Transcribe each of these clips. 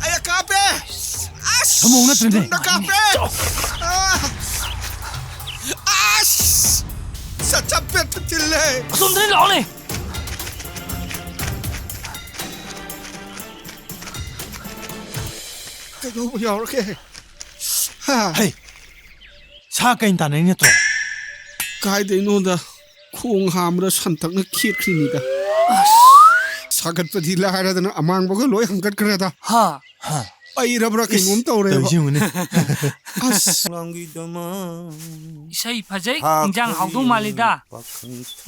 Ay, kape! Sumong na trinay. Kape! Sa chapet na tila eh. Sundrin lang ni. Ano ba yawar ke? Hey, sa kain tanay niya to. Kahit ino da, kung hamra santak na kit kini da. Sagat pa di lahara da na amang baga loy hanggat kare da. Ha. Ay rabra kay ngum taw re. Tawisi mo ni. As. Isay fajay injang hawdo malida.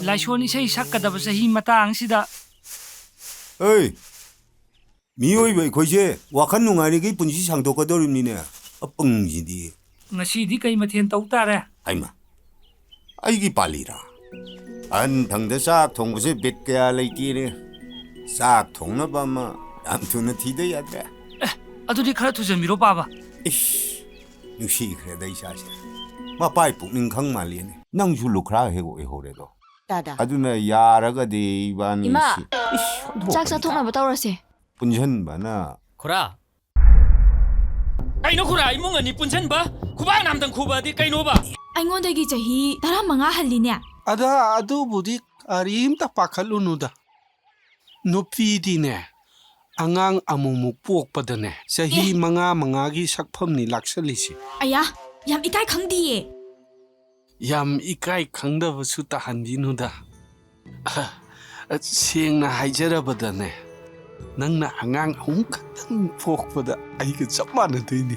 Laishon isay sakadaba sahi matang sida. 어이, 미호이 거기에 와칸 농아리게 분시 상도가 더립니네. 뻥지디. Ngasidi kay mathen taw tare. 아이마, 아이기 빨리라. 안 당대 싹 통구세 뱃게야 레이티네. 싹 통나봐마 암투는 티대야 돼. Adudi khara thujamiro baba. 이씨, 육시 그래 내 이사시. 마 빠이 북는 강말리네. 낭줄로 크라 해고 해호래도. 다다. 아주나 야라가 대이반이. 이마, 짝사 통화부 떠오르세. 분션 많아. Khura. Kaino khura imong ani punchen ba? Kuba namdang kuba di kaino ba? ꯑꯩꯉꯣꯟꯗꯒꯤ ꯆꯍꯤ 15 ꯍꯜꯂꯤꯅꯦ. Ada adubudik arim ta pakhalunuda. Nupidine. Angang amumuk pokpadane. Sahi mga gi sakphamni laksalisi. ꯑꯌꯥ, ꯌꯥꯝ ꯏꯀꯥꯏ ꯈꯪꯗꯤꯌꯦ. Yam ikai khangdabasu tahandinuda. Sengna haijarabadane. Nangna angang ahum khatang pokpada aiga chap manadoini.